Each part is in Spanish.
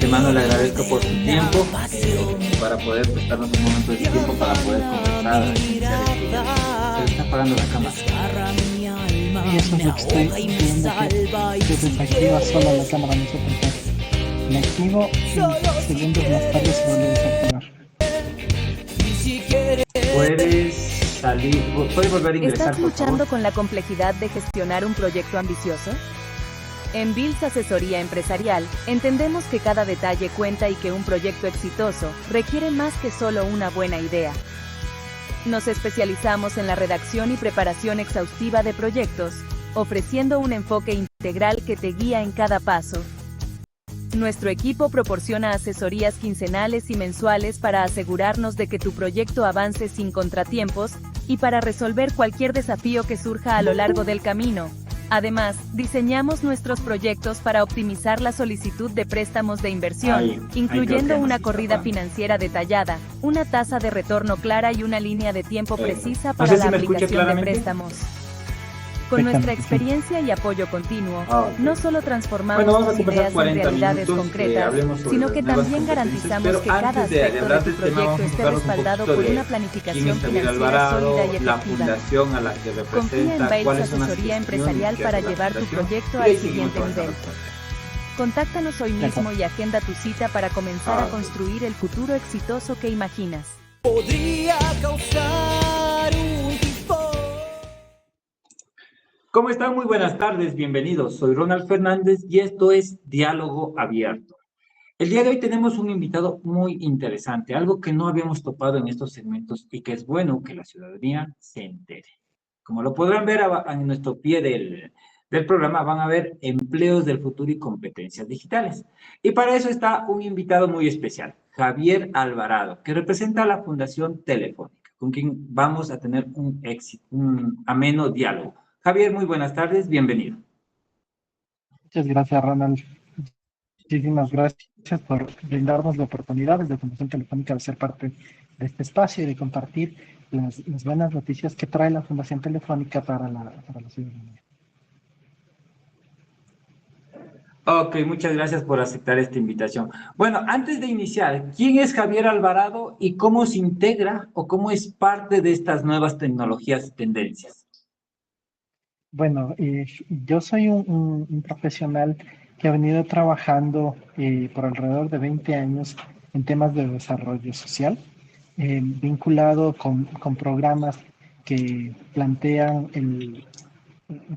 antemano le agradezco por su tiempo para poder prestarnos un momento de tiempo para poder conversar. Se le está apagando la cámara. Y eso es lo que estoy viendo, que se desactiva sola la cámara, no sé por qué. La activo y segundos más tarde se vuelve a desactivar. Puedes salir, puedes volver a ingresar, ¿Estás por luchando favor. con la complejidad de gestionar un proyecto ambicioso? En Bills Asesoría Empresarial, entendemos que cada detalle cuenta y que un proyecto exitoso requiere más que solo una buena idea. Nos especializamos en la redacción y preparación exhaustiva de proyectos, ofreciendo un enfoque integral que te guía en cada paso. Nuestro equipo proporciona asesorías quincenales y mensuales para asegurarnos de que tu proyecto avance sin contratiempos y para resolver cualquier desafío que surja a lo largo del camino. Además, diseñamos nuestros proyectos para optimizar la solicitud de préstamos de inversión, incluyendo una corrida financiera detallada, una tasa de retorno clara y una línea de tiempo precisa para sé la si me escucha aplicación de claramente. préstamos. Con nuestra experiencia y apoyo continuo, Ok. no solo transformamos Vamos a tus conversar ideas en 40 realidades minutos, concretas, hablemos sobre sino las que nuevas también competencias, garantizamos pero que cada antes de aspecto hablar de tu del tema, vamos a proyecto esté enfocarnos un respaldado poquito por de una quién planificación es Javier financiera Alvarado, sólida y la efectiva. fundación a la que Confía en representa, Bales cuáles son las Asesoría gestiones Empresarial que para hace la llevar tu fundación, proyecto y al ahí seguimos siguiente nivel. avanzando. Contáctanos hoy mismo y agenda tu cita para comenzar a Ok. construir el futuro exitoso que imaginas. Podría causar un tifón. ¿Cómo están? Muy buenas tardes, bienvenidos. Soy Ronald Fernández y esto es Diálogo Abierto. El día de hoy tenemos un invitado muy interesante, algo que no habíamos topado en estos segmentos y que es bueno que la ciudadanía se entere. Como lo podrán ver en nuestro pie del programa, van a ver empleos del futuro y competencias digitales. Y para eso está un invitado muy especial, Javier Alvarado, que representa a la Fundación Telefónica, con quien vamos a tener un ameno diálogo. Javier, muy buenas tardes, bienvenido. Muchas gracias, Ronald. Muchísimas gracias por brindarnos la oportunidad desde Fundación Telefónica de ser parte de este espacio y de compartir las buenas noticias que trae la Fundación Telefónica para la ciudadanía. Ok, muchas gracias por aceptar esta invitación. Bueno, antes de iniciar, ¿quién es Javier Alvarado y cómo se integra o cómo es parte de estas nuevas tecnologías y tendencias? Bueno, yo soy un profesional que ha venido trabajando por alrededor de 20 años en temas de desarrollo social, vinculado con programas que plantean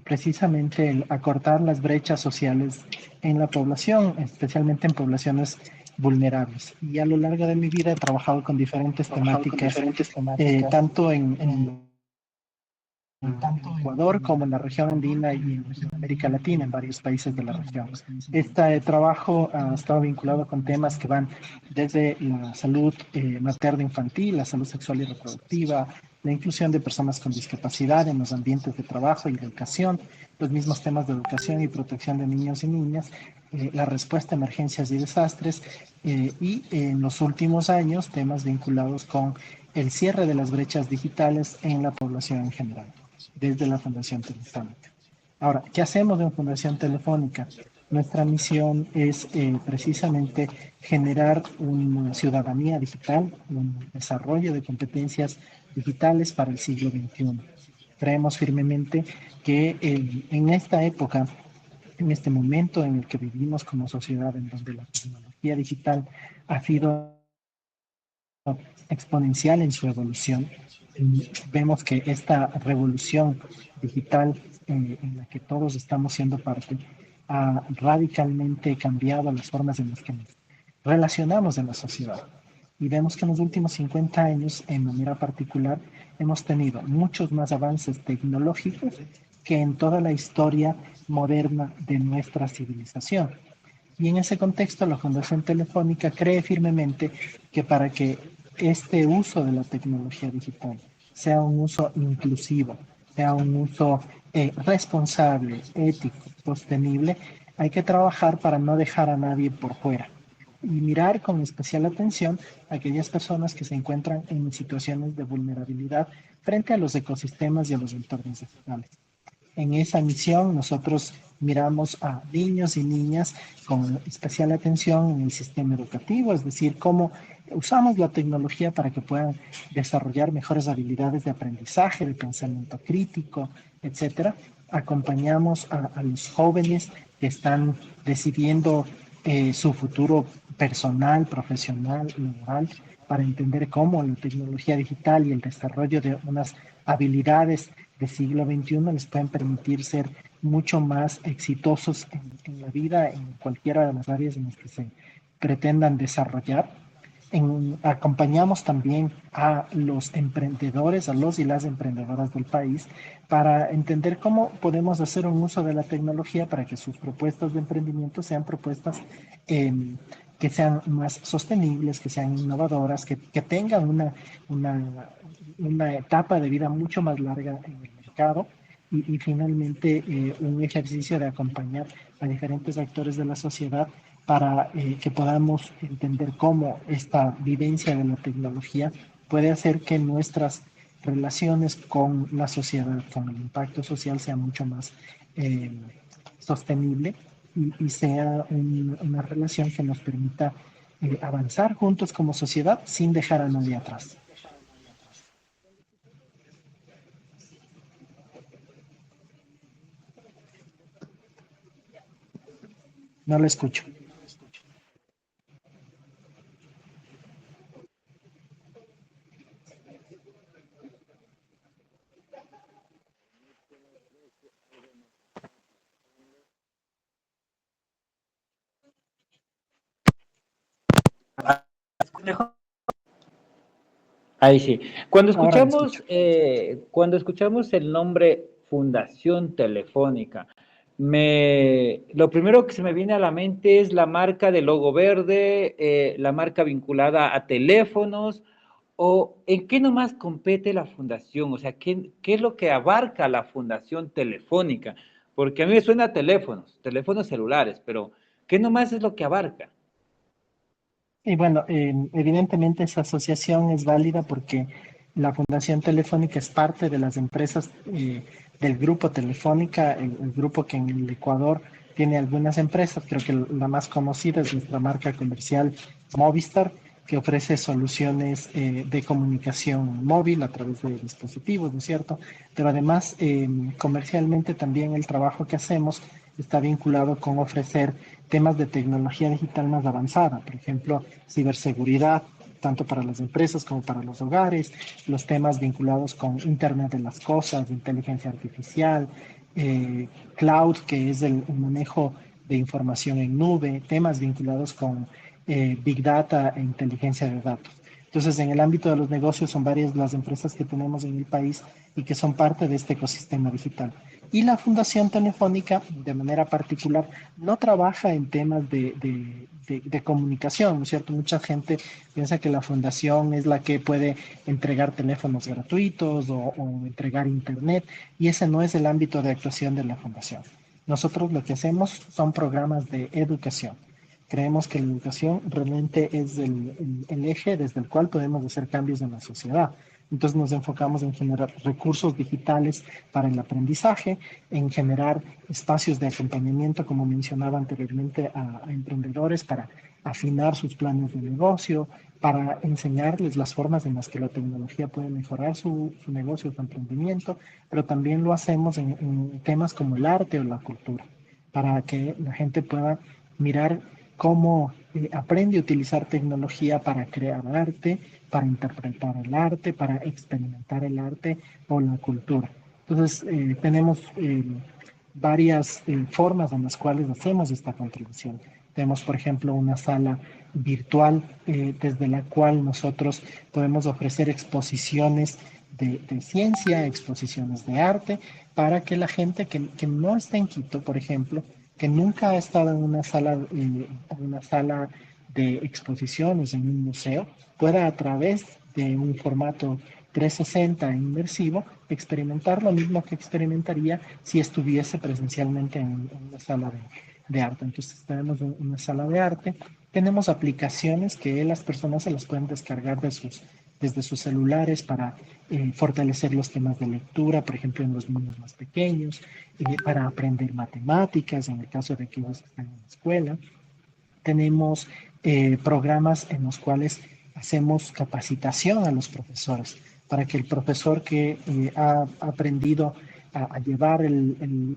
precisamente el acortar las brechas sociales en la población, especialmente en poblaciones vulnerables. Y a lo largo de mi vida he trabajado con diferentes temáticas, tanto en Ecuador como en la región andina y en América Latina, en varios países de la región. Este trabajo ha estado vinculado con temas que van desde la salud materno-infantil, la salud sexual y reproductiva, la inclusión de personas con discapacidad en los ambientes de trabajo y de educación, los mismos temas de educación y protección de niños y niñas, la respuesta a emergencias y desastres, y en los últimos años temas vinculados con el cierre de las brechas digitales en la población en general, desde la Fundación Telefónica. Ahora, ¿qué hacemos en Fundación Telefónica? Nuestra misión es precisamente generar una ciudadanía digital, un desarrollo de competencias digitales para el siglo XXI. Creemos firmemente que en esta época, en este momento en el que vivimos como sociedad, en donde la tecnología digital ha sido exponencial en su evolución, vemos que esta revolución digital en la que todos estamos siendo parte ha radicalmente cambiado las formas en las que nos relacionamos en la sociedad. Y vemos que en los últimos 50 años, en manera particular, hemos tenido muchos más avances tecnológicos que en toda la historia moderna de nuestra civilización. Y en ese contexto, la Fundación Telefónica cree firmemente que para que este uso de la tecnología digital sea un uso inclusivo, sea un uso responsable, ético, sostenible, hay que trabajar para no dejar a nadie por fuera y mirar con especial atención a aquellas personas que se encuentran en situaciones de vulnerabilidad frente a los ecosistemas y a los entornos digitales. En esa misión nosotros miramos a niños y niñas con especial atención en el sistema educativo, es decir, cómo usamos la tecnología para que puedan desarrollar mejores habilidades de aprendizaje, de pensamiento crítico, etcétera. Acompañamos a los jóvenes que están decidiendo su futuro personal, profesional, laboral, para entender cómo la tecnología digital y el desarrollo de unas habilidades del siglo XXI les pueden permitir ser mucho más exitosos en la vida, en cualquiera de las áreas en las que se pretendan desarrollar. Acompañamos también a los emprendedores, a los y las emprendedoras del país, para entender cómo podemos hacer un uso de la tecnología para que sus propuestas de emprendimiento sean propuestas que sean más sostenibles, que sean innovadoras, que tengan una etapa de vida mucho más larga en el mercado y finalmente un ejercicio de acompañar a diferentes actores de la sociedad para que podamos entender cómo esta vivencia de la tecnología puede hacer que nuestras relaciones con la sociedad, con el impacto social, sea mucho más eh, sostenible y sea una relación que nos permita avanzar juntos como sociedad sin dejar a nadie atrás. No lo escucho. Ahí sí. Ahora lo escucho. Cuando escuchamos el nombre Fundación Telefónica, lo primero que se me viene a la mente es la marca de logo verde, la marca vinculada a teléfonos, o ¿en qué nomás compete la fundación? O sea, ¿qué es lo que abarca la Fundación Telefónica? Porque a mí me suena a teléfonos celulares, pero ¿qué nomás es lo que abarca? Y bueno, evidentemente esa asociación es válida porque la Fundación Telefónica es parte de las empresas del grupo Telefónica, el grupo que en el Ecuador tiene algunas empresas, creo que la más conocida es nuestra marca comercial Movistar, que ofrece soluciones de comunicación móvil a través de dispositivos, ¿no es cierto? Pero además, comercialmente también el trabajo que hacemos está vinculado con ofrecer temas de tecnología digital más avanzada, por ejemplo, ciberseguridad, tanto para las empresas como para los hogares, los temas vinculados con Internet de las Cosas, inteligencia artificial, cloud, que es el manejo de información en nube, temas vinculados con Big Data e inteligencia de datos. Entonces, en el ámbito de los negocios son varias las empresas que tenemos en el país y que son parte de este ecosistema digital. Y la Fundación Telefónica, de manera particular, no trabaja en temas de comunicación, ¿no es cierto? Mucha gente piensa que la fundación es la que puede entregar teléfonos gratuitos o entregar internet, y ese no es el ámbito de actuación de la fundación. Nosotros lo que hacemos son programas de educación. Creemos que la educación realmente es el eje desde el cual podemos hacer cambios en la sociedad. Entonces nos enfocamos en generar recursos digitales para el aprendizaje, en generar espacios de acompañamiento, como mencionaba anteriormente, a emprendedores para afinar sus planes de negocio, para enseñarles las formas en las que la tecnología puede mejorar su negocio, su emprendimiento, pero también lo hacemos en temas como el arte o la cultura, para que la gente pueda mirar cómo aprende a utilizar tecnología para crear arte, para interpretar el arte, para experimentar el arte o la cultura. Entonces, tenemos varias formas en las cuales hacemos esta contribución. Tenemos, por ejemplo, una sala virtual desde la cual nosotros podemos ofrecer exposiciones de ciencia, exposiciones de arte, para que la gente que no está en Quito, por ejemplo, que nunca ha estado en una sala de exposiciones, en un museo, pueda a través de un formato 360 inmersivo experimentar lo mismo que experimentaría si estuviese presencialmente en una sala de arte. Entonces tenemos una sala de arte, tenemos aplicaciones que las personas se las pueden descargar desde sus celulares para fortalecer los temas de lectura, por ejemplo, en los niños más pequeños, para aprender matemáticas, en el caso de aquellos que están en la escuela. Tenemos programas en los cuales hacemos capacitación a los profesores para que el profesor que ha aprendido a llevar el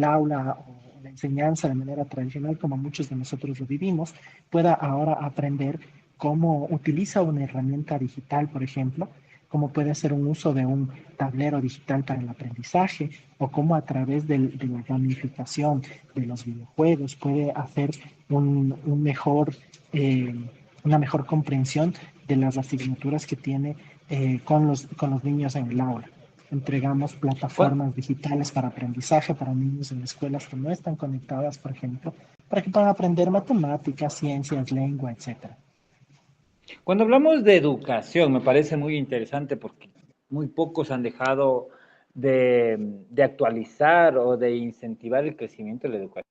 aula o la enseñanza de manera tradicional, como muchos de nosotros lo vivimos, pueda ahora aprender cómo utiliza una herramienta digital, por ejemplo, cómo puede hacer un uso de un tablero digital para el aprendizaje, o cómo a través de la gamificación de los videojuegos puede hacer un mejor, una mejor comprensión de las asignaturas que tiene con los niños en el aula. Entregamos Bueno, plataformas digitales para aprendizaje para niños en escuelas que no están conectadas, por ejemplo, para que puedan aprender matemáticas, ciencias, lengua, etcétera. cuando hablamos de educación, me parece muy interesante porque muy pocos han dejado de actualizar o de incentivar el crecimiento de la educación.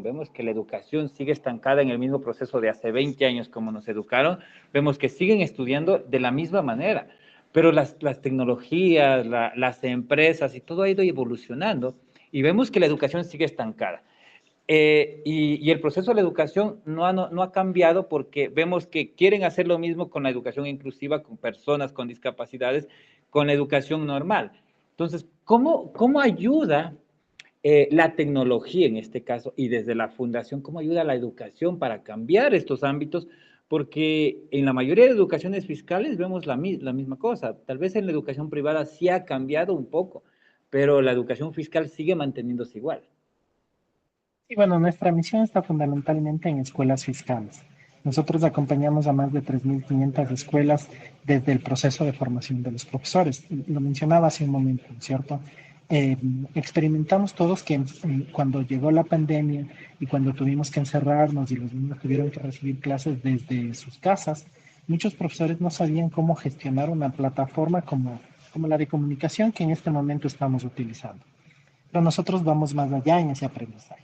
Vemos que la educación sigue estancada en el mismo proceso de hace 20 años como nos educaron. Vemos que siguen estudiando de la misma manera, pero las tecnologías, las empresas y todo ha ido evolucionando y vemos que la educación sigue estancada. Y el proceso de la educación no ha cambiado porque vemos que quieren hacer lo mismo con la educación inclusiva, con personas con discapacidades, con la educación normal. Entonces, ¿cómo ayuda la tecnología en este caso y desde la fundación, cómo ayuda a la educación para cambiar estos ámbitos? Porque en la mayoría de educaciones fiscales vemos la misma cosa. Tal vez en la educación privada sí ha cambiado un poco, pero la educación fiscal sigue manteniéndose igual. Y bueno, nuestra misión está fundamentalmente en escuelas fiscales. Nosotros acompañamos a más de 3.500 escuelas desde el proceso de formación de los profesores. Lo mencionaba hace un momento, ¿cierto? Experimentamos todos que cuando llegó la pandemia y cuando tuvimos que encerrarnos y los niños tuvieron que recibir clases desde sus casas, muchos profesores no sabían cómo gestionar una plataforma como la de comunicación que en este momento estamos utilizando. Pero nosotros vamos más allá en ese aprendizaje.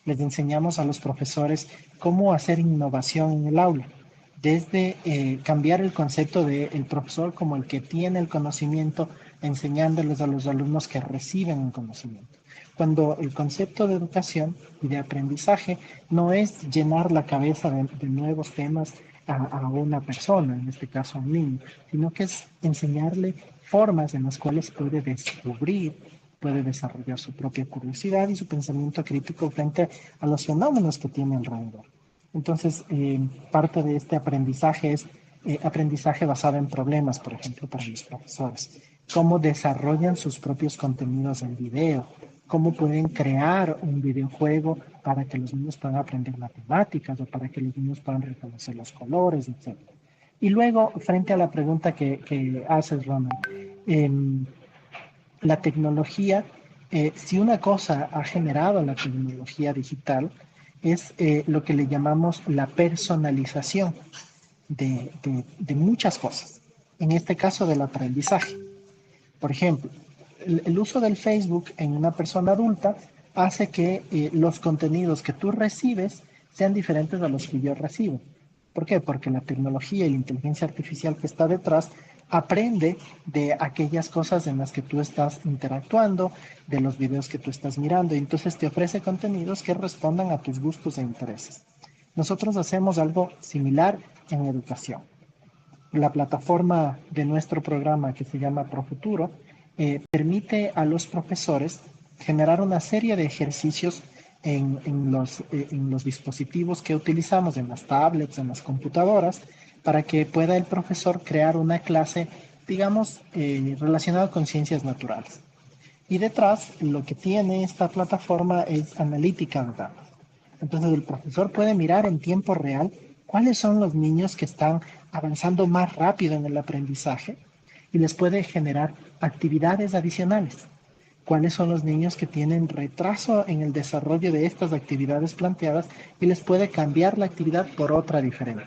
Les enseñamos a los profesores cómo hacer innovación en el aula, desde cambiar el concepto del profesor como el que tiene el conocimiento, enseñándoles a los alumnos que reciben un conocimiento. Cuando el concepto de educación y de aprendizaje no es llenar la cabeza de nuevos temas a una persona, en este caso a un niño, sino que es enseñarle formas en las cuales puede descubrir, puede desarrollar su propia curiosidad y su pensamiento crítico frente a los fenómenos que tiene alrededor. Entonces, parte de este aprendizaje es aprendizaje basado en problemas, por ejemplo, para los profesores. Cómo desarrollan sus propios contenidos en video, cómo pueden crear un videojuego para que los niños puedan aprender matemáticas o para que los niños puedan reconocer los colores, etc. Y luego, frente a la pregunta que haces, Ronald, eh, la tecnología, si una cosa ha generado la tecnología digital, es lo que le llamamos la personalización de muchas cosas. En este caso, del aprendizaje. Por ejemplo, el uso del Facebook en una persona adulta hace que los contenidos que tú recibes sean diferentes a los que yo recibo. ¿Por qué? Porque la tecnología y la inteligencia artificial que está detrás aprende de aquellas cosas en las que tú estás interactuando, de los videos que tú estás mirando, y entonces te ofrece contenidos que respondan a tus gustos e intereses. Nosotros hacemos algo similar en educación. La plataforma de nuestro programa, que se llama Profuturo, permite a los profesores generar una serie de ejercicios en los dispositivos que utilizamos, en las tablets, en las computadoras, para que pueda el profesor crear una clase, digamos, relacionada con ciencias naturales. Y detrás, lo que tiene esta plataforma es analítica de datos. Entonces, el profesor puede mirar en tiempo real cuáles son los niños que están avanzando más rápido en el aprendizaje y les puede generar actividades adicionales. Cuáles son los niños que tienen retraso en el desarrollo de estas actividades planteadas y les puede cambiar la actividad por otra diferente.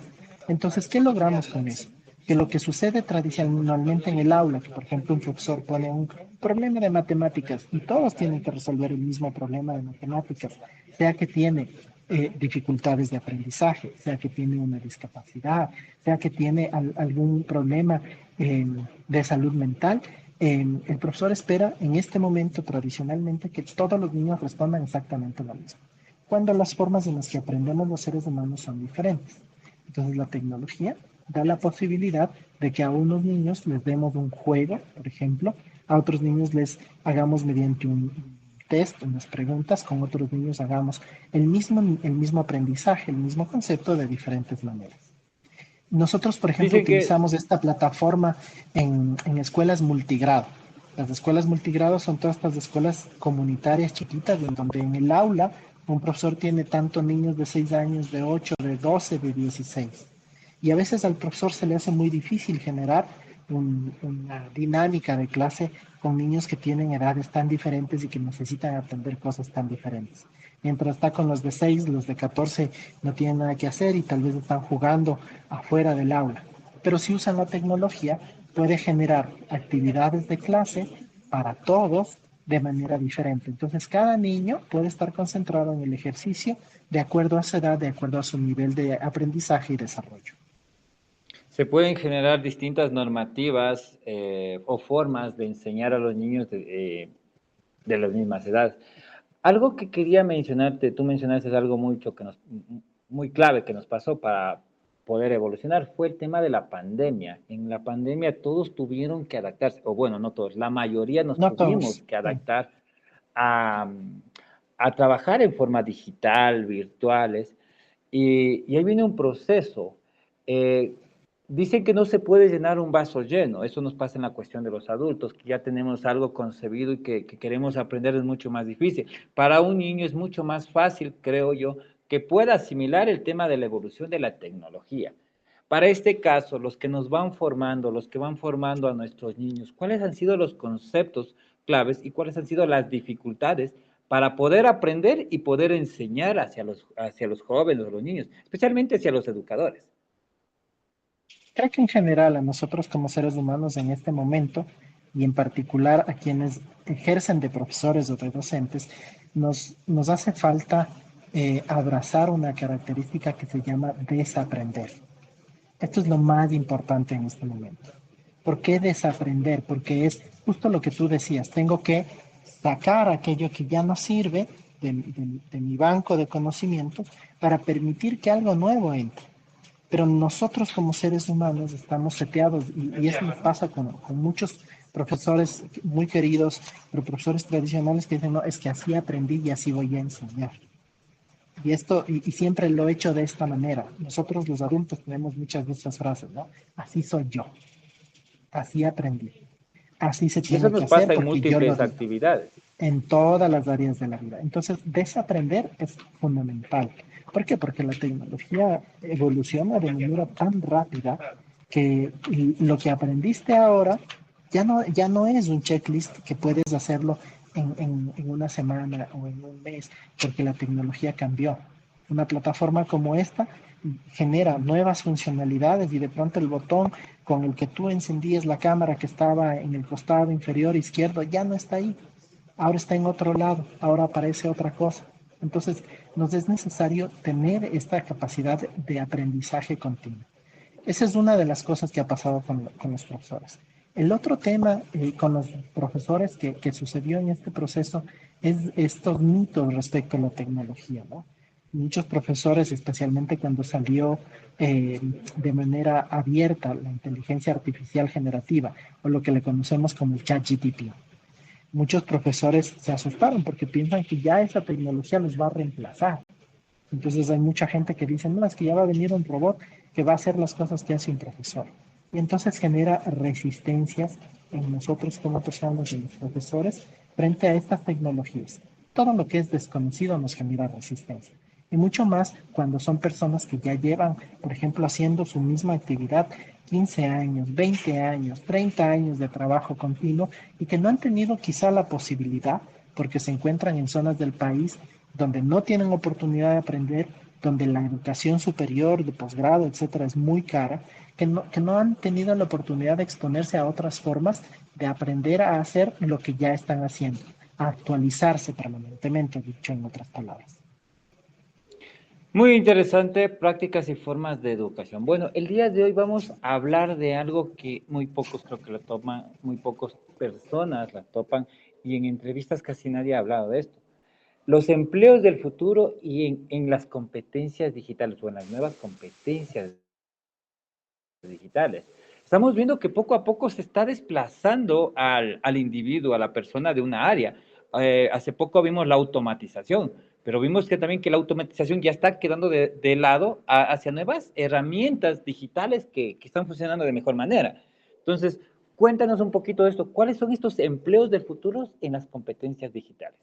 Entonces, ¿qué logramos con eso? Que lo que sucede tradicionalmente en el aula, que por ejemplo un profesor pone un problema de matemáticas y todos tienen que resolver el mismo problema de matemáticas, sea que tiene dificultades de aprendizaje, sea que tiene una discapacidad, sea que tiene algún problema de salud mental. El profesor espera en este momento tradicionalmente que todos los niños respondan exactamente lo mismo, cuando las formas en las que aprendemos los seres humanos son diferentes. Entonces la tecnología da la posibilidad de que a unos niños les demos un juego, por ejemplo, a otros niños les hagamos mediante un test, unas preguntas, con otros niños hagamos el mismo aprendizaje, el mismo concepto de diferentes maneras. Nosotros, por ejemplo, Dicen que, utilizamos esta plataforma en escuelas multigrado. Las escuelas multigrado son todas estas escuelas comunitarias chiquitas, en donde en el aula un profesor tiene tanto niños de 6 años, de 8, de 12, de 16. Y a veces al profesor se le hace muy difícil generar una dinámica de clase con niños que tienen edades tan diferentes y que necesitan aprender cosas tan diferentes. Mientras está con los de 6, los de 14 no tienen nada que hacer y tal vez están jugando afuera del aula. Pero si usan la tecnología, puede generar actividades de clase para todos de manera diferente. Entonces, cada niño puede estar concentrado en el ejercicio de acuerdo a su edad, de acuerdo a su nivel de aprendizaje y desarrollo. se pueden generar distintas normativas o formas de enseñar a los niños de las mismas edades. Algo que quería mencionarte, tú mencionaste algo muy clave que nos pasó para poder evolucionar, fue el tema de la pandemia. En la pandemia todos tuvieron que adaptarse, o bueno, no todos, la mayoría nos No tuvimos todos. que adaptar a, a trabajar en forma digital, virtuales, y ahí viene un proceso. Eh, Dicen que no se puede llenar un vaso lleno, eso nos pasa en la cuestión de los adultos, que ya tenemos algo concebido y que queremos aprender es mucho más difícil. Para un niño es mucho más fácil, creo yo, que pueda asimilar el tema de la evolución de la tecnología. Para este caso, los que nos van formando, los que van formando a nuestros niños, ¿cuáles han sido los conceptos claves y cuáles han sido las dificultades para poder aprender y poder enseñar hacia los jóvenes, a los niños, especialmente hacia los educadores? Creo que en general a nosotros como seres humanos en este momento, y en particular a quienes ejercen de profesores o de docentes, nos hace falta abrazar una característica que se llama desaprender. Esto es lo más importante en este momento. ¿Por qué desaprender? Porque es justo lo que tú decías, tengo que sacar aquello que ya no sirve de mi banco de conocimientos para permitir que algo nuevo entre. Pero nosotros como seres humanos estamos seteados y eso nos pasa con muchos profesores muy queridos, pero profesores tradicionales que dicen, no, es que así aprendí y así voy a enseñar. Y siempre lo he hecho de esta manera. Nosotros los adultos tenemos muchas de estas frases, ¿no? Así soy yo, así aprendí, así se Y eso tiene que nos hacer pasa en porque yo lo múltiples digo actividades. en todas las áreas de la vida. Entonces, desaprender es fundamental. ¿Por qué? Porque la tecnología evoluciona de manera tan rápida que lo que aprendiste ahora ya no es un checklist que puedes hacerlo en una semana o en un mes, porque la tecnología cambió. Una plataforma como esta genera nuevas funcionalidades y de pronto el botón con el que tú encendías la cámara que estaba en el costado inferior izquierdo ya no está ahí, ahora está en otro lado, ahora aparece otra cosa. Entonces, nos es necesario tener esta capacidad de aprendizaje continuo. Esa es una de las cosas que ha pasado con los profesores. El otro tema con los profesores que sucedió en este proceso es estos mitos respecto a la tecnología, ¿no? Muchos profesores, especialmente cuando salió de manera abierta la inteligencia artificial generativa, o lo que le conocemos como el ChatGPT, muchos profesores se asustaron porque piensan que ya esa tecnología los va a reemplazar. Entonces hay mucha gente que dice, no, es que ya va a venir un robot que va a hacer las cosas que hace un profesor. Y entonces genera resistencias en nosotros como personas, en los profesores, frente a estas tecnologías. Todo lo que es desconocido nos genera resistencia. Y mucho más cuando son personas que ya llevan, por ejemplo, haciendo su misma actividad 15 años, 20 años, 30 años de trabajo continuo y que no han tenido quizá la posibilidad, porque se encuentran en zonas del país donde no tienen oportunidad de aprender, donde la educación superior, de posgrado, etcétera, es muy cara, que no han tenido la oportunidad de exponerse a otras formas de aprender a hacer lo que ya están haciendo, a actualizarse permanentemente, dicho en otras palabras. Muy interesante, prácticas y formas de educación. Bueno, el día de hoy vamos a hablar de algo que muy pocos creo que lo toman, muy pocas personas la topan y en entrevistas casi nadie ha hablado de esto. Los empleos del futuro y en las competencias digitales o en las nuevas competencias digitales. Estamos viendo que poco a poco se está desplazando al individuo, a la persona de una área. Hace poco vimos la automatización, pero vimos que también que la automatización ya está quedando de lado hacia nuevas herramientas digitales que están funcionando de mejor manera. Entonces, cuéntanos un poquito de esto. ¿Cuáles son estos empleos del futuro en las competencias digitales?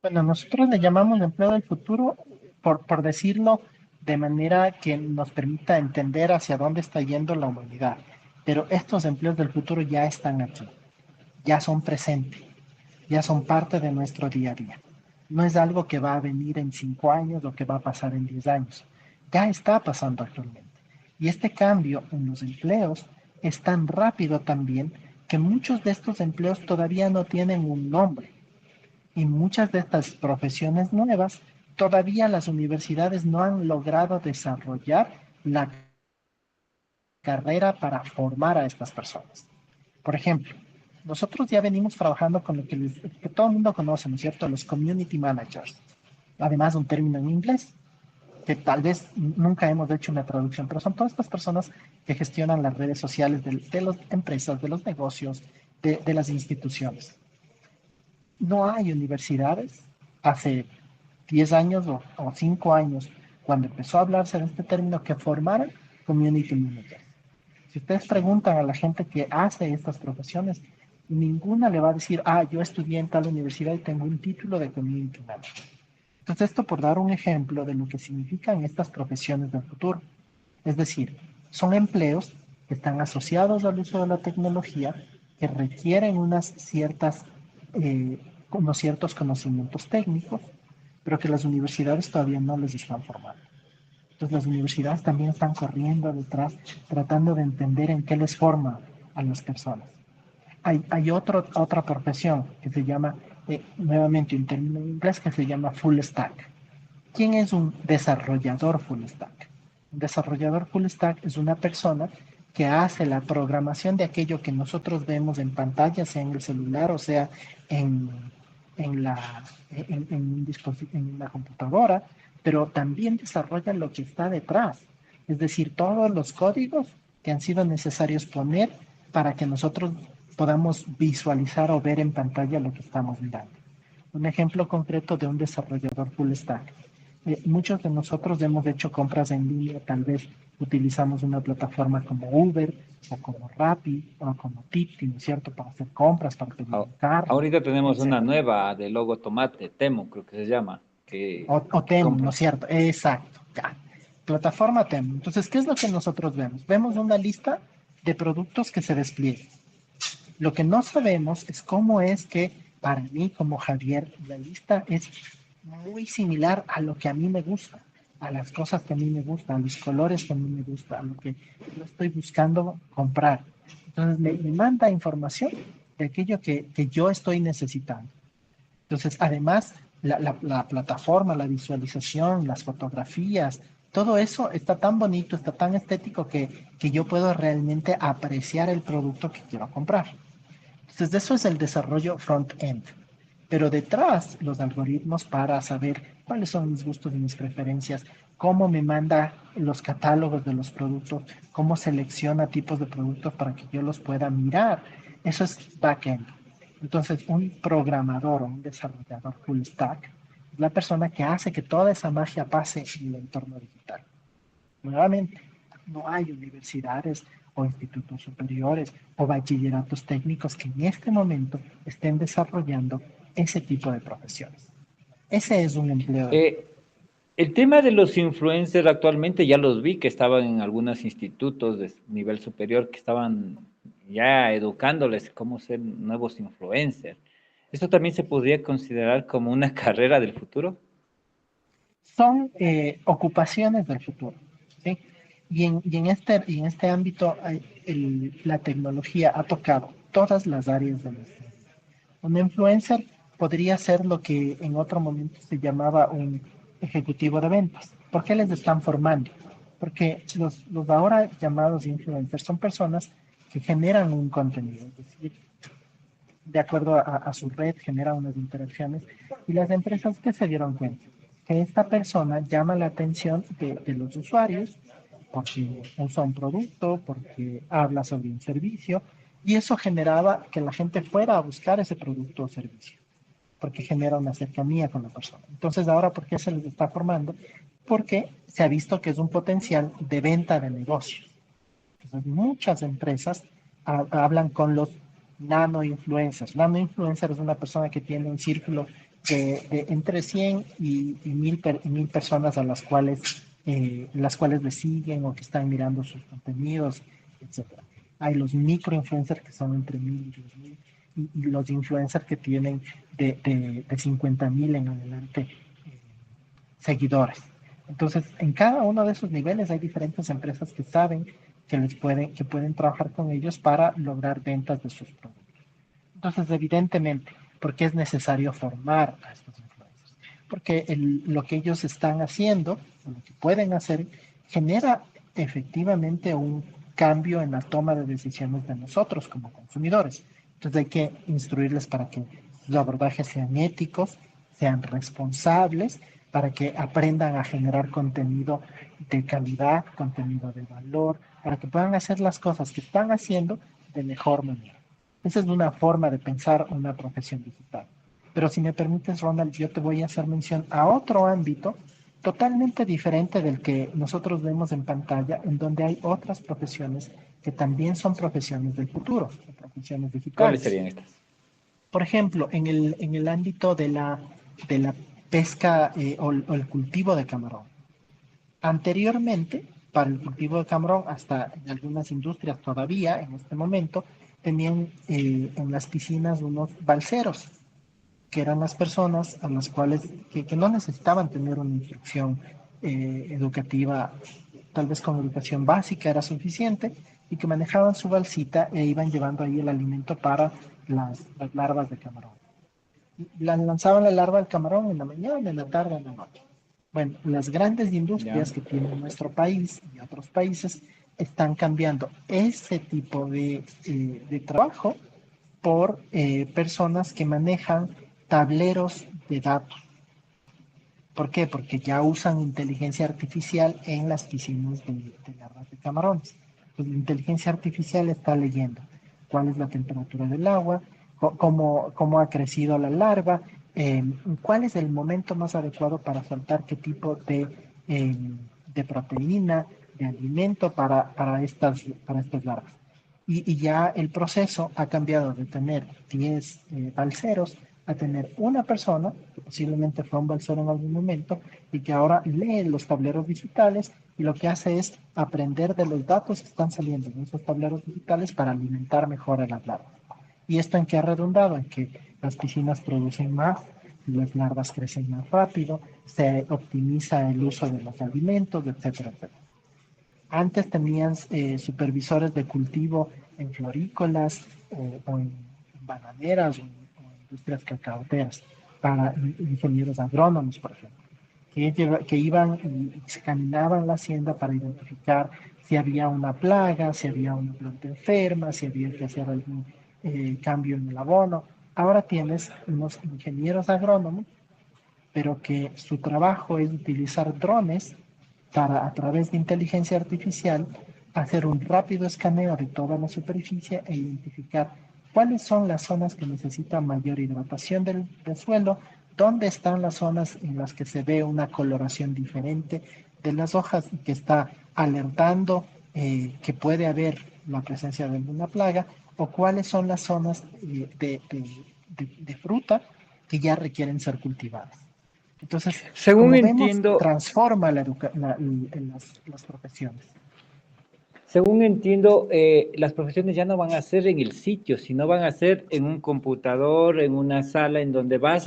Bueno, nosotros le llamamos empleo del futuro, por decirlo de manera que nos permita entender hacia dónde está yendo la humanidad. Pero estos empleos del futuro ya están aquí, ya son presentes, ya son parte de nuestro día a día. No es algo que va a venir en 5 años o que va a pasar en 10 años. Ya está pasando actualmente. Y este cambio en los empleos es tan rápido también que muchos de estos empleos todavía no tienen un nombre. Y muchas de estas profesiones nuevas, todavía las universidades no han logrado desarrollar la carrera para formar a estas personas. Por ejemplo, nosotros ya venimos trabajando con lo que todo el mundo conoce, ¿no es cierto? Los community managers. Además, un término en inglés que tal vez nunca hemos hecho una traducción, pero son todas estas personas que gestionan las redes sociales de las empresas, de los negocios, de las instituciones. No hay universidades hace 10 años o 5 años, cuando empezó a hablarse de este término, que formaran community managers. Si ustedes preguntan a la gente que hace estas profesiones, ninguna le va a decir, yo estudié en tal universidad y tengo un título de community manager. Entonces, esto por dar un ejemplo de lo que significan estas profesiones del futuro. Es decir, son empleos que están asociados al uso de la tecnología, que requieren unos ciertos conocimientos técnicos, pero que las universidades todavía no les están formando. Entonces las universidades también están corriendo detrás, tratando de entender en qué les forma a las personas. Hay otra profesión que se llama, nuevamente un término en inglés, que se llama full stack. ¿Quién es un desarrollador full stack? Un desarrollador full stack es una persona que hace la programación de aquello que nosotros vemos en pantalla, sea en el celular o sea en, en la computadora, pero también desarrolla lo que está detrás, es decir, todos los códigos que han sido necesarios poner para que nosotros podamos visualizar o ver en pantalla lo que estamos mirando. Un ejemplo concreto de un desarrollador full stack. Muchos de nosotros hemos hecho compras en línea, tal vez utilizamos una plataforma como Uber o como Rappi o como Tipti, ¿no es cierto?, para hacer compras, para pedir un carro, Ahorita tenemos una etc. nueva de logo tomate, Temo, creo que se llama, que O Temu, ¿no compra. es cierto? Exacto, ya. Plataforma Temu. Entonces, ¿qué es lo que nosotros vemos? Vemos una lista de productos que se despliegan. Lo que no sabemos es cómo es que para mí, como Javier, la lista es muy similar a lo que a mí me gusta, a las cosas que a mí me gustan, a los colores que a mí me gustan, a lo que yo estoy buscando comprar. Entonces me manda información de aquello que yo estoy necesitando. Entonces, además, la plataforma, la visualización, las fotografías, todo eso está tan bonito, está tan estético que yo puedo realmente apreciar el producto que quiero comprar. Entonces, eso es el desarrollo front-end. Pero detrás, los algoritmos para saber cuáles son mis gustos y mis preferencias, cómo me manda los catálogos de los productos, cómo selecciona tipos de productos para que yo los pueda mirar. Eso es back-end. Entonces, un programador o un desarrollador full stack es la persona que hace que toda esa magia pase en el entorno digital. Nuevamente, no hay universidades o institutos superiores o bachilleratos técnicos que en este momento estén desarrollando ese tipo de profesiones. Ese es un empleo. Eh, el tema de los influencers actualmente ya los vi que estaban en algunos institutos de nivel superior que estaban ya educándoles cómo ser nuevos influencers. ¿Esto también se podría considerar como una carrera del futuro? Son ocupaciones del futuro, ¿sí? Y en este ámbito la tecnología ha tocado todas las áreas de nuestra vida. Un influencer podría ser lo que en otro momento se llamaba un ejecutivo de ventas, ¿Por qué les están formando? Porque los ahora llamados influencers son personas que generan un contenido, es decir, de acuerdo a su red, genera unas interacciones y las empresas que se dieron cuenta que esta persona llama la atención de los usuarios porque usa un producto, porque habla sobre un servicio y eso generaba que la gente fuera a buscar ese producto o servicio porque genera una cercanía con la persona. Entonces, ahora, ¿por qué se les está formando? Porque se ha visto que es un potencial de venta de negocios. Entonces, muchas empresas hablan con los nano influencers. Nano influencer es una persona que tiene un círculo de entre 100 y 1000 personas a las cuales le siguen o que están mirando sus contenidos, etcétera. Hay los micro influencers que son entre 1000 y 10.000 y los influencers que tienen de 50.000 en adelante seguidores. Entonces, en cada uno de esos niveles hay diferentes empresas que saben que pueden trabajar con ellos para lograr ventas de sus productos. Entonces, evidentemente, ¿por qué es necesario formar a estos influencers? Porque lo que ellos están haciendo, o lo que pueden hacer, genera efectivamente un cambio en la toma de decisiones de nosotros como consumidores. Entonces hay que instruirles para que los abordajes sean éticos, sean responsables, para que aprendan a generar contenido de calidad, contenido de valor, para que puedan hacer las cosas que están haciendo de mejor manera. Esa es una forma de pensar una profesión digital. Pero si me permites, Ronald, yo te voy a hacer mención a otro ámbito totalmente diferente del que nosotros vemos en pantalla, en donde hay otras profesiones que también son profesiones del futuro, profesiones ¿Cuáles digitales. serían estas? Por ejemplo, en el ámbito de la pesca o el cultivo de camarón. Anteriormente, para el cultivo de camarón, hasta en algunas industrias todavía, en este momento, tenían en las piscinas unos balseros, que eran las personas a las cuales que no necesitaban tener una instrucción educativa, tal vez con educación básica era suficiente, y que manejaban su balsita e iban llevando ahí el alimento para las larvas de camarón. Lanzaban la larva al camarón en la mañana, en la tarde, en la noche. Bueno, las grandes industrias Ya. que tiene nuestro país y otros países están cambiando ese tipo de trabajo por personas que manejan tableros de datos. ¿Por qué? Porque ya usan inteligencia artificial en las piscinas de larvas de camarones. Pues la inteligencia artificial está leyendo cuál es la temperatura del agua, cómo ha crecido la larva, cuál es el momento más adecuado para soltar qué tipo de proteína, de alimento para estas larvas. Y ya el proceso ha cambiado de tener 10 balseros a tener una persona, que posiblemente fue un balsero en algún momento, y que ahora lee los tableros digitales y lo que hace es aprender de los datos que están saliendo en esos tableros digitales para alimentar mejor a las larvas. ¿Y esto en qué ha redundado? En que las piscinas producen más, las larvas crecen más rápido, se optimiza el uso de los alimentos, etcétera, etcétera. Antes tenían supervisores de cultivo en florícolas o en bananeras o en industrias cacauteras para ingenieros agrónomos, por ejemplo, que iban y se caminaban la hacienda para identificar si había una plaga, si había una planta enferma, si había que hacer algún cambio en el abono. Ahora tienes unos ingenieros agrónomos, pero que su trabajo es utilizar drones para, a través de inteligencia artificial, hacer un rápido escaneo de toda la superficie e identificar cuáles son las zonas que necesitan mayor hidratación del suelo, dónde están las zonas en las que se ve una coloración diferente de las hojas y que está alertando que puede haber la presencia de alguna plaga, o cuáles son las zonas de fruta que ya requieren ser cultivadas. Entonces, Según como vemos, entiendo, transforma las profesiones. según entiendo, las profesiones ya no van a ser en el sitio, sino van a ser en un computador, en una sala en donde van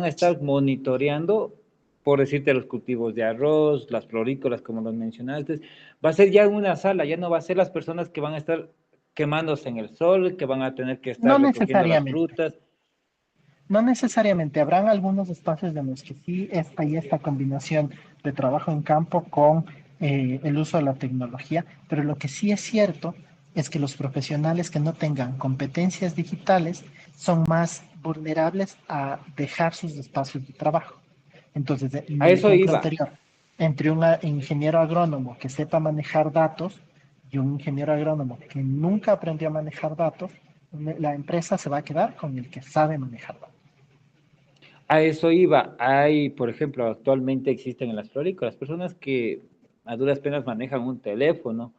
a estar monitoreando, por decirte, los cultivos de arroz, las florícolas, como los mencionaste. Va a ser ya en una sala, ya no va a ser las personas que van a estar quemándose en el sol, que van a tener que No estar recogiendo las necesariamente. frutas. No necesariamente, habrán algunos espacios en los que sí hay esta combinación de trabajo en campo con el uso de la tecnología, pero lo que sí es cierto es que los profesionales que no tengan competencias digitales son más vulnerables a dejar sus espacios de trabajo. Entonces, en A el eso ejemplo iba. anterior, entre un ingeniero agrónomo que sepa manejar datos y un ingeniero agrónomo que nunca aprendió a manejar datos, la empresa se va a quedar con el que sabe manejar datos. A eso iba. Hay, por ejemplo, actualmente existen en las florícolas personas que a duras penas manejan un teléfono,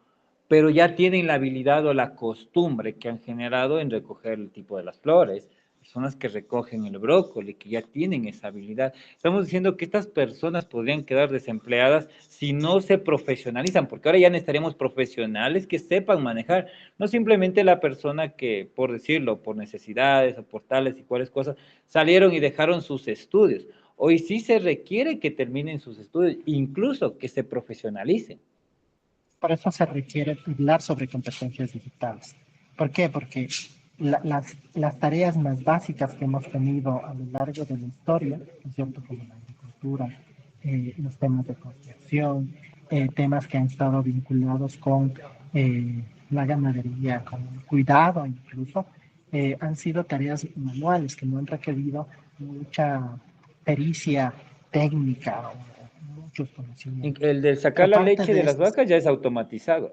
pero ya tienen la habilidad o la costumbre que han generado en recoger el tipo de las flores. Personas que recogen el brócoli, que ya tienen esa habilidad. Estamos diciendo que estas personas podrían quedar desempleadas si no se profesionalizan, porque ahora ya necesitaríamos profesionales que sepan manejar, no simplemente la persona que, por decirlo, por necesidades o por tales y cuales cosas, salieron y dejaron sus estudios. Hoy sí se requiere que terminen sus estudios, incluso que se profesionalicen. Por eso se requiere hablar sobre competencias digitales. ¿Por qué? Porque las tareas más básicas que hemos tenido a lo largo de la historia, ¿no es cierto? Como la agricultura, los temas de construcción, temas que han estado vinculados con la ganadería, con el cuidado incluso, han sido tareas manuales que no han requerido mucha pericia técnica o muchos conocimientos. El de sacar la Aparte leche de de las esto, vacas ya es automatizado.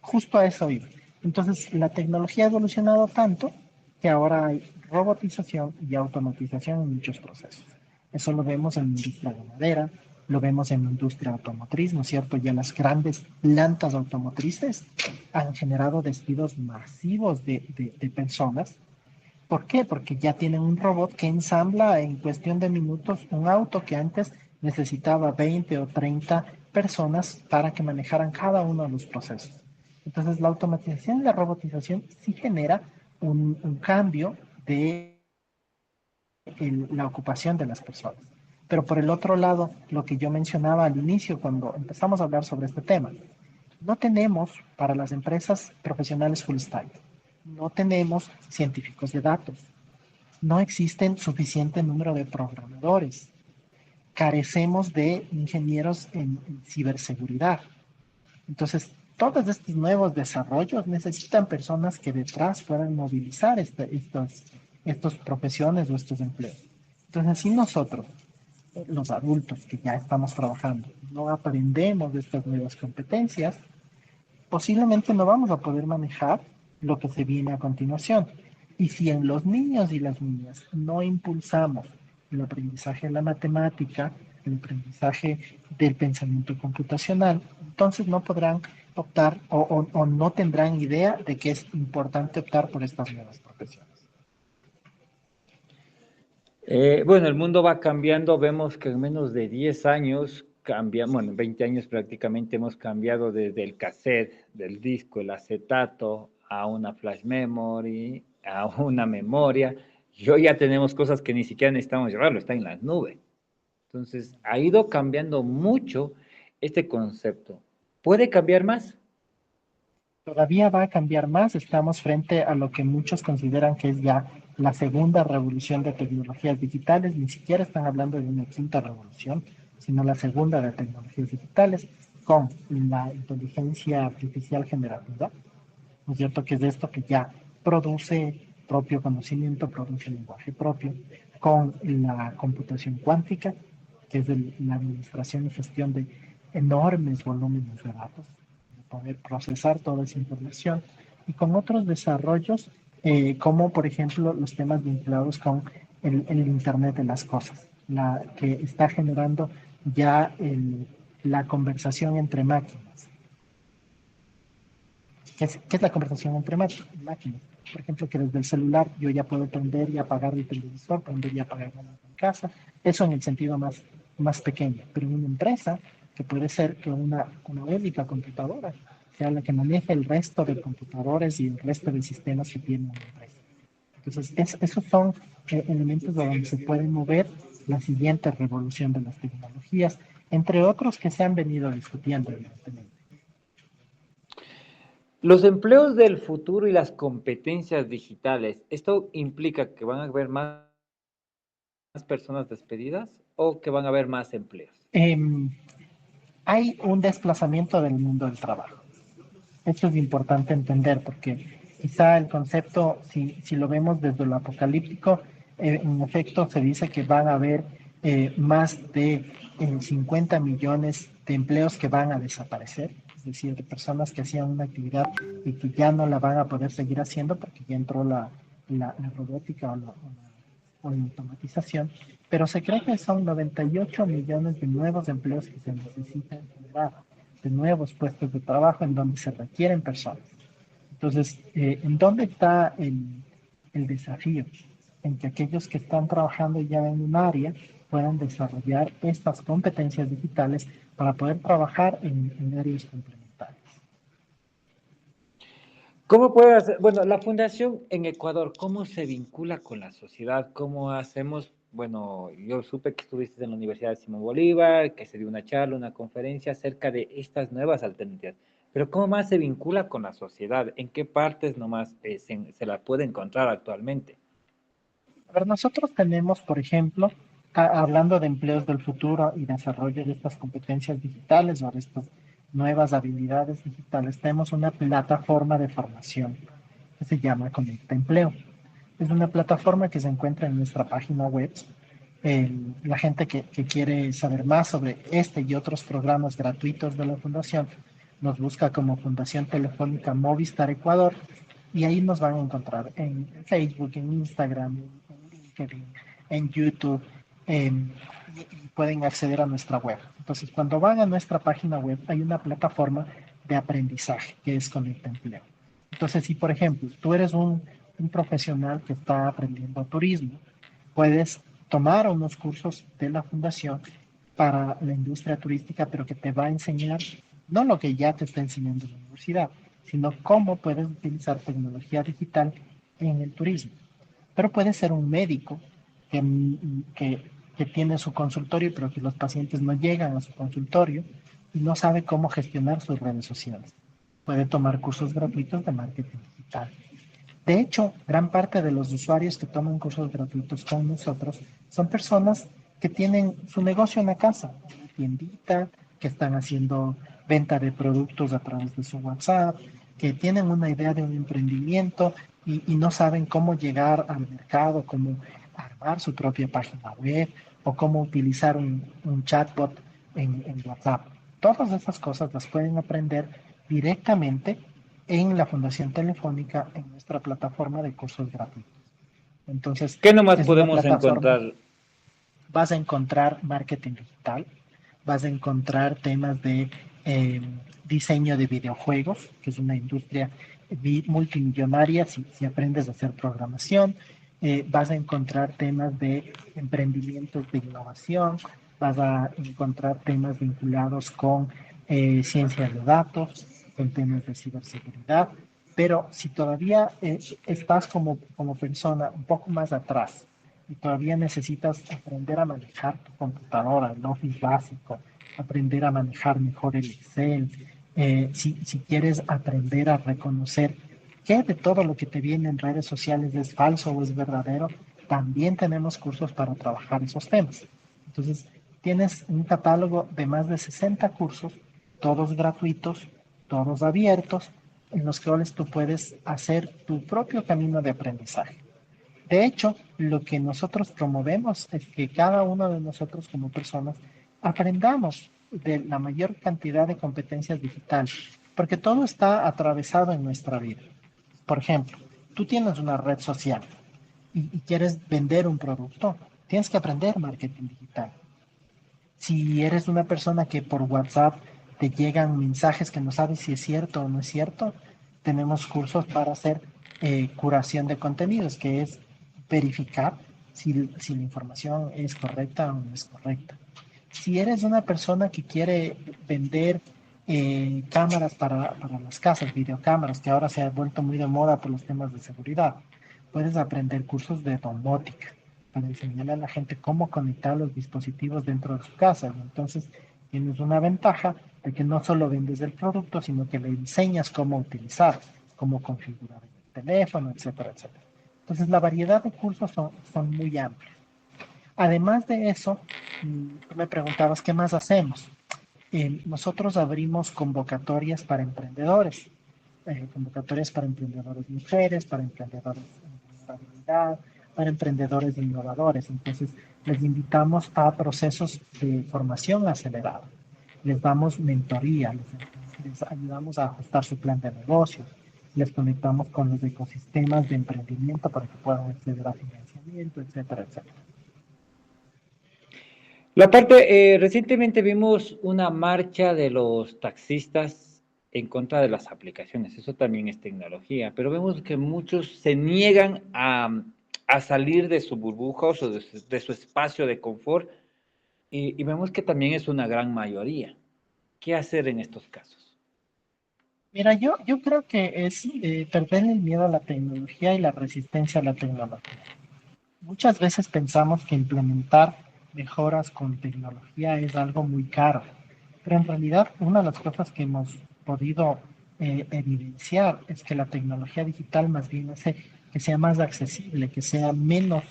justo a eso iba. Entonces, la tecnología ha evolucionado tanto que ahora hay robotización y automatización en muchos procesos. Eso lo vemos en la industria ganadera, lo vemos en la industria automotriz, ¿no es cierto? Ya las grandes plantas automotrices han generado despidos masivos de personas. ¿Por qué? Porque ya tienen un robot que ensambla en cuestión de minutos un auto que antes necesitaba 20 o 30 personas para que manejaran cada uno de los procesos. Entonces, la automatización y la robotización sí genera un cambio de la ocupación de las personas. Pero por el otro lado, lo que yo mencionaba al inicio cuando empezamos a hablar sobre este tema, no tenemos para las empresas profesionales full stack, no tenemos científicos de datos, no existen suficiente número de programadores, carecemos de ingenieros en ciberseguridad. Entonces, todos estos nuevos desarrollos necesitan personas que detrás puedan movilizar estos profesiones o estos empleos. Entonces, si nosotros, los adultos que ya estamos trabajando, no aprendemos de estas nuevas competencias, posiblemente no vamos a poder manejar lo que se viene a continuación. Y si en los niños y las niñas no impulsamos el aprendizaje de la matemática, el aprendizaje del pensamiento computacional, entonces no podrán optar o no tendrán idea de que es importante optar por estas nuevas profesiones. Bueno, el mundo va cambiando, vemos que en menos de 10 años cambia, bueno, en 20 años prácticamente hemos cambiado desde el cassette, del disco, el acetato, a una flash memory, a una memoria, y hoy ya tenemos cosas que ni siquiera necesitamos llevarlo, está en las nubes. Entonces, ha ido cambiando mucho este concepto. ¿Puede cambiar más? Todavía va a cambiar más, estamos frente a lo que muchos consideran que es ya la segunda revolución de tecnologías digitales, ni siquiera están hablando de una quinta revolución, sino la segunda de tecnologías digitales con la inteligencia artificial generativa, ¿no es cierto? Que es esto que ya produce propio conocimiento, produce lenguaje propio, con la computación cuántica, que es la administración y gestión de enormes volúmenes de datos, de poder procesar toda esa información, y con otros desarrollos, como por ejemplo los temas vinculados con el Internet de las Cosas, que está generando ya la conversación entre máquinas. ¿Qué es la conversación entre máquinas? Por ejemplo, que desde el celular yo ya puedo prender y apagar el televisor, prender y apagar la luz en casa. Eso en el sentido más pequeño. Pero en una empresa, que puede ser que una única computadora sea la que maneje el resto de computadores y el resto de sistemas que tiene una empresa. Entonces, esos son elementos de donde se puede mover la siguiente revolución de las tecnologías, entre otros que se han venido discutiendo, evidentemente. Los empleos del futuro y las competencias digitales, esto implica que van a haber más personas despedidas o que van a haber más empleos? Hay un desplazamiento del mundo del trabajo. Esto es importante entender porque quizá el concepto, si lo vemos desde lo apocalíptico, en efecto se dice que van a haber más de 50 millones de empleos que van a desaparecer, es decir, de personas que hacían una actividad y que ya no la van a poder seguir haciendo porque ya entró la robótica o la automatización, pero se cree que son 98 millones de nuevos empleos que se necesitan generar, de nuevos puestos de trabajo en donde se requieren personas. Entonces, ¿en dónde está el desafío? En que aquellos que están trabajando ya en un área puedan desarrollar estas competencias digitales para poder trabajar en áreas complementarias. ¿Cómo puede hacer? Bueno, la fundación en Ecuador, ¿cómo se vincula con la sociedad? ¿Cómo hacemos? Bueno, yo supe que estuviste en la Universidad de Simón Bolívar, que se dio una charla, una conferencia acerca de estas nuevas alternativas. Pero ¿cómo más se vincula con la sociedad? ¿En qué partes nomás se la puede encontrar actualmente? A ver, nosotros tenemos, por ejemplo, hablando de empleos del futuro y desarrollo de estas competencias digitales o de estas nuevas habilidades digitales, tenemos una plataforma de formación que se llama Conecta Empleo. Es una plataforma que se encuentra en nuestra página web. La gente que quiere saber más sobre este y otros programas gratuitos de la Fundación nos busca como Fundación Telefónica Movistar Ecuador y ahí nos van a encontrar en Facebook, en Instagram, en LinkedIn, en YouTube, y pueden acceder a nuestra web. Entonces, cuando van a nuestra página web hay una plataforma de aprendizaje que es Conecta Empleo. Entonces, si por ejemplo tú eres un profesional que está aprendiendo turismo, puedes tomar unos cursos de la fundación para la industria turística, pero que te va a enseñar no lo que ya te está enseñando la universidad, sino cómo puedes utilizar tecnología digital en el turismo. Pero puede ser un médico que, que tiene su consultorio, pero que los pacientes no llegan a su consultorio y no sabe cómo gestionar sus redes sociales. Puede tomar cursos gratuitos de marketing digital. De hecho, gran parte de los usuarios que toman cursos gratuitos con nosotros son personas que tienen su negocio en la casa, una tiendita, que están haciendo venta de productos a través de su WhatsApp, que tienen una idea de un emprendimiento y no saben cómo llegar al mercado, cómo armar su propia página web o cómo utilizar un chatbot en WhatsApp. Todas esas cosas las pueden aprender directamente en la Fundación Telefónica en nuestra plataforma de cursos gratuitos. Entonces, ¿Qué nomás es una podemos plataforma, encontrar? vas a encontrar marketing digital, vas a encontrar temas de diseño de videojuegos, que es una industria multimillonaria si aprendes a hacer programación, vas a encontrar temas de emprendimientos de innovación, vas a encontrar temas vinculados con ciencias de datos, con temas de ciberseguridad, pero si todavía estás como persona un poco más atrás y todavía necesitas aprender a manejar tu computadora, el Office básico, aprender a manejar mejor el Excel, si quieres aprender a reconocer qué de todo lo que te viene en redes sociales es falso o es verdadero, también tenemos cursos para trabajar esos temas. Entonces, tienes un catálogo de más de 60 cursos, todos gratuitos, todos abiertos, en los cuales tú puedes hacer tu propio camino de aprendizaje. De hecho, lo que nosotros promovemos es que cada uno de nosotros como personas aprendamos de la mayor cantidad de competencias digitales, porque todo está atravesado en nuestra vida. Por ejemplo, tú tienes una red social y quieres vender un producto, tienes que aprender marketing digital. Si eres una persona que por WhatsApp te llegan mensajes que no sabes si es cierto o no es cierto, tenemos cursos para hacer curación de contenidos, que es verificar si la información es correcta o no es correcta. Si eres una persona que quiere vender cámaras para las casas, videocámaras, que ahora se ha vuelto muy de moda por los temas de seguridad, puedes aprender cursos de domótica para enseñarle a la gente cómo conectar los dispositivos dentro de su casa. Y entonces tienes una ventaja de que no solo vendes el producto, sino que le enseñas cómo utilizar, cómo configurar el teléfono, etcétera, etcétera. Entonces la variedad de cursos son muy amplios. Además de eso, tú me preguntabas qué más hacemos. Nosotros abrimos convocatorias para emprendedores mujeres, para emprendedores en vulnerabilidad, para emprendedores innovadores. Entonces, les invitamos a procesos de formación acelerada. Les damos mentoría, les ayudamos a ajustar su plan de negocio, les conectamos con los ecosistemas de emprendimiento para que puedan acceder a financiamiento, etcétera, etcétera. La parte, recientemente vimos una marcha de los taxistas en contra de las aplicaciones, eso también es tecnología, pero vemos que muchos se niegan a salir de su burbuja o de su espacio de confort y vemos que también es una gran mayoría. ¿Qué hacer en estos casos? Mira, yo creo que es perder el miedo a la tecnología y la resistencia a la tecnología. Muchas veces pensamos que implementar mejoras con tecnología es algo muy caro, pero en realidad una de las cosas que hemos podido evidenciar es que la tecnología digital más bien hace que sea más accesible, que sea menos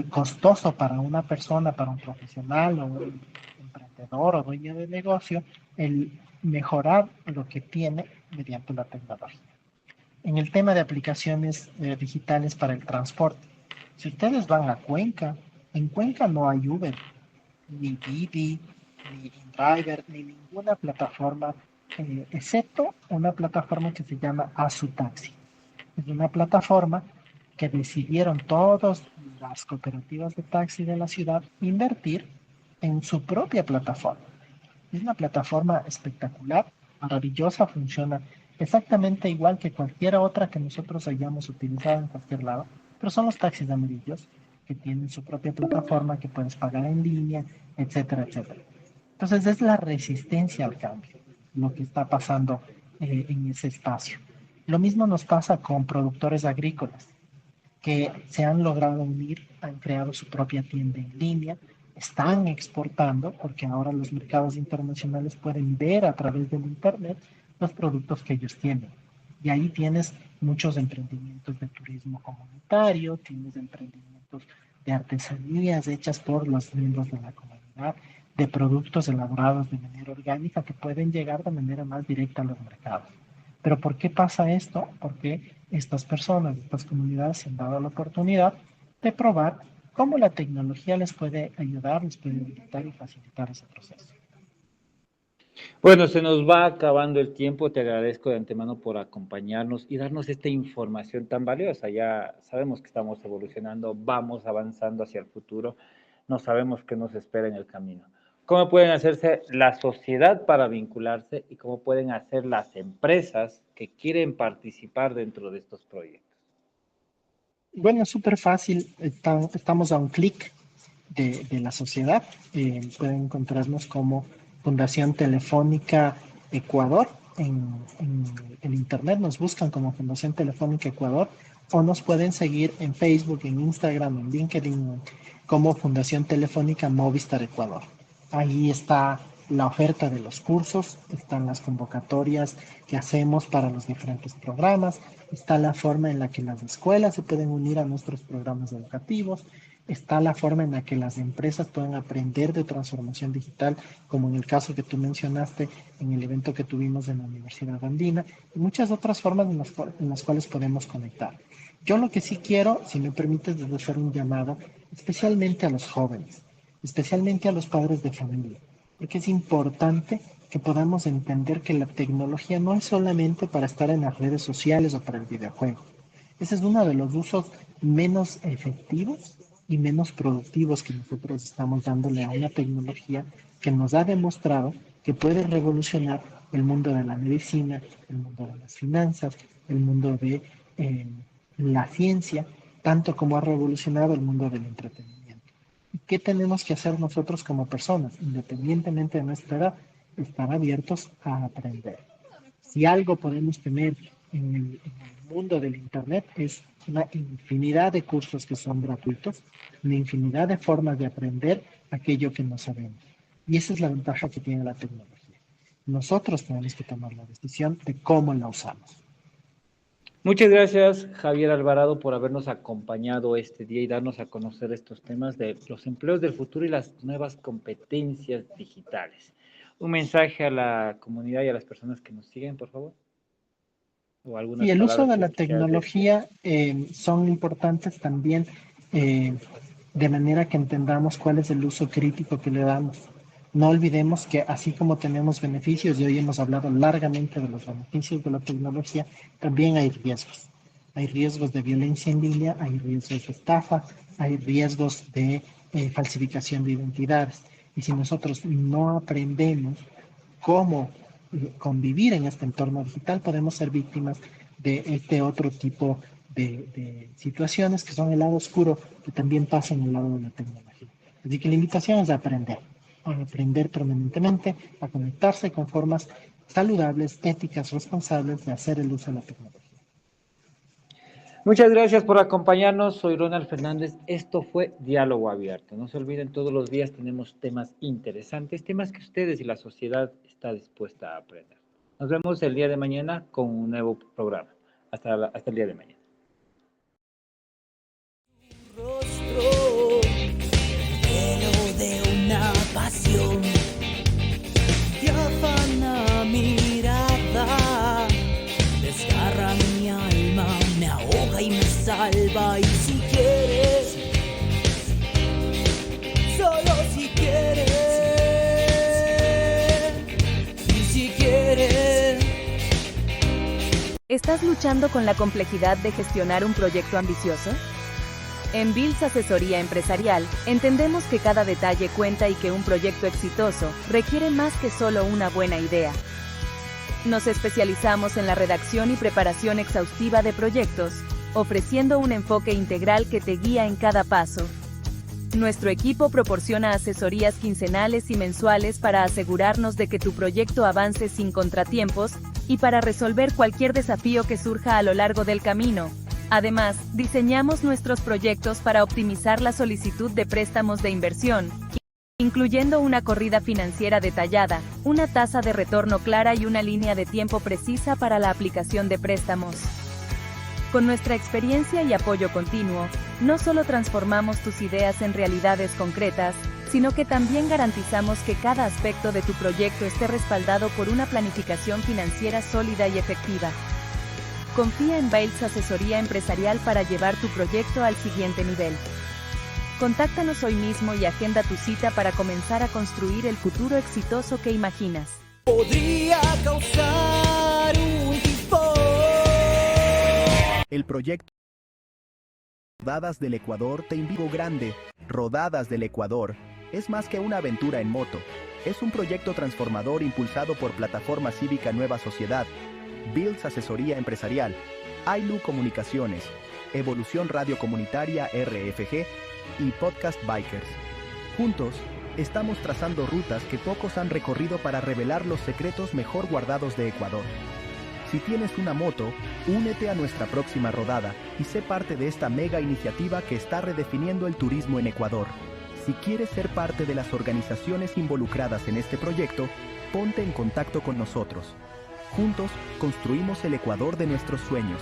costoso para una persona, para un profesional o un emprendedor o dueño de negocio, el mejorar lo que tiene mediante la tecnología. En el tema de aplicaciones digitales para el transporte, si ustedes van a Cuenca, en Cuenca no hay Uber, ni Didi, ni InDriver, ni ninguna plataforma, excepto una plataforma que se llama Asu Taxi. Es una plataforma que decidieron todas las cooperativas de taxi de la ciudad invertir en su propia plataforma. Es una plataforma espectacular, maravillosa, funciona exactamente igual que cualquier otra que nosotros hayamos utilizado en cualquier lado, pero son los taxis amarillos que tienen su propia plataforma que puedes pagar en línea, etcétera, etcétera. Entonces es la resistencia al cambio lo que está pasando en ese espacio. Lo mismo nos pasa con productores agrícolas que se han logrado unir, han creado su propia tienda en línea, están exportando, porque ahora los mercados internacionales pueden ver a través del Internet los productos que ellos tienen. Y ahí tienes muchos emprendimientos de turismo comunitario, tienes emprendimientos de artesanías hechas por los miembros de la comunidad, de productos elaborados de manera orgánica que pueden llegar de manera más directa a los mercados. Pero ¿por qué pasa esto? Porque estas personas, estas comunidades se han dado la oportunidad de probar cómo la tecnología les puede ayudar, les puede habilitar y facilitar ese proceso. Bueno, se nos va acabando el tiempo. Te agradezco de antemano por acompañarnos y darnos esta información tan valiosa. Ya sabemos que estamos evolucionando, vamos avanzando hacia el futuro. No sabemos qué nos espera en el camino. ¿Cómo pueden hacerse la sociedad para vincularse y cómo pueden hacer las empresas que quieren participar dentro de estos proyectos? Bueno, es súper fácil, estamos a un clic de la sociedad. Pueden encontrarnos como Fundación Telefónica Ecuador en Internet, nos buscan como Fundación Telefónica Ecuador o nos pueden seguir en Facebook, en Instagram, en LinkedIn como Fundación Telefónica Movistar Ecuador. Ahí está la oferta de los cursos, están las convocatorias que hacemos para los diferentes programas, está la forma en la que las escuelas se pueden unir a nuestros programas educativos, está la forma en la que las empresas pueden aprender de transformación digital, como en el caso que tú mencionaste en el evento que tuvimos en la Universidad Andina, y muchas otras formas en las cuales podemos conectar. Yo lo que sí quiero, si me permites, es hacer un llamado especialmente a los jóvenes, especialmente a los padres de familia, porque es importante que podamos entender que la tecnología no es solamente para estar en las redes sociales o para el videojuego. Ese es uno de los usos menos efectivos y menos productivos que nosotros estamos dándole a una tecnología que nos ha demostrado que puede revolucionar el mundo de la medicina, el mundo de las finanzas, el mundo de la ciencia, tanto como ha revolucionado el mundo del entretenimiento. ¿Y qué tenemos que hacer nosotros como personas, independientemente de nuestra edad? Estar abiertos a aprender. Si algo podemos tener en el mundo del Internet es una infinidad de cursos que son gratuitos, una infinidad de formas de aprender aquello que no sabemos. Y esa es la ventaja que tiene la tecnología. Nosotros tenemos que tomar la decisión de cómo la usamos. Muchas gracias, Javier Alvarado, por habernos acompañado este día y darnos a conocer estos temas de los empleos del futuro y las nuevas competencias digitales. Un mensaje a la comunidad y a las personas que nos siguen, por favor. O algunas Y el uso palabras de que la quisieras decir. tecnología son importantes también eh, de manera que entendamos cuál es el uso crítico que le damos. No olvidemos que así como tenemos beneficios, y hoy hemos hablado largamente de los beneficios de la tecnología, también hay riesgos. Hay riesgos de violencia en línea, hay riesgos de estafa, hay riesgos de falsificación de identidades. Y si nosotros no aprendemos cómo convivir en este entorno digital, podemos ser víctimas de este otro tipo de situaciones que son el lado oscuro que también pasa en el lado de la tecnología. Así que la invitación es a aprender permanentemente, a conectarse con formas saludables, éticas, responsables de hacer el uso de la tecnología. Muchas gracias por acompañarnos. Soy Ronald Fernández. Esto fue Diálogo Abierto. No se olviden, todos los días tenemos temas interesantes, temas que ustedes y la sociedad está dispuesta a aprender. Nos vemos el día de mañana con un nuevo programa. Hasta el día de mañana. Rostro lleno de una pasión, te afana mirada, desgarra mi alma, me ahoga y me salva. Y si quieres, solo si quieres, y si quieres. ¿Estás luchando con la complejidad de gestionar un proyecto ambicioso? En Bills Asesoría Empresarial, entendemos que cada detalle cuenta y que un proyecto exitoso requiere más que solo una buena idea. Nos especializamos en la redacción y preparación exhaustiva de proyectos, ofreciendo un enfoque integral que te guía en cada paso. Nuestro equipo proporciona asesorías quincenales y mensuales para asegurarnos de que tu proyecto avance sin contratiempos y para resolver cualquier desafío que surja a lo largo del camino. Además, diseñamos nuestros proyectos para optimizar la solicitud de préstamos de inversión, incluyendo una corrida financiera detallada, una tasa de retorno clara y una línea de tiempo precisa para la aplicación de préstamos. Con nuestra experiencia y apoyo continuo, no solo transformamos tus ideas en realidades concretas, sino que también garantizamos que cada aspecto de tu proyecto esté respaldado por una planificación financiera sólida y efectiva. Confía en Bales Asesoría Empresarial para llevar tu proyecto al siguiente nivel. Contáctanos hoy mismo y agenda tu cita para comenzar a construir el futuro exitoso que imaginas. Podría causar un tifón. El proyecto Rodadas del Ecuador te invita grande. Rodadas del Ecuador es más que una aventura en moto. Es un proyecto transformador impulsado por Plataforma Cívica Nueva Sociedad, Bills Asesoría Empresarial, AILU Comunicaciones, Evolución Radio Comunitaria RFG y Podcast Bikers. Juntos, estamos trazando rutas que pocos han recorrido para revelar los secretos mejor guardados de Ecuador. Si tienes una moto, únete a nuestra próxima rodada y sé parte de esta mega iniciativa que está redefiniendo el turismo en Ecuador. Si quieres ser parte de las organizaciones involucradas en este proyecto, ponte en contacto con nosotros. Juntos, construimos el Ecuador de nuestros sueños.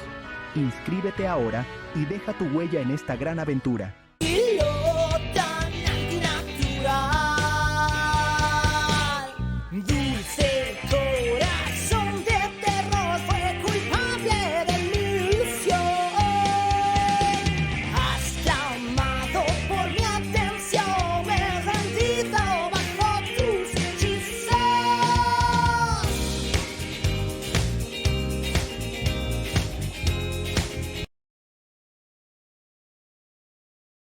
Inscríbete ahora y deja tu huella en esta gran aventura. Y lo tan antinatural.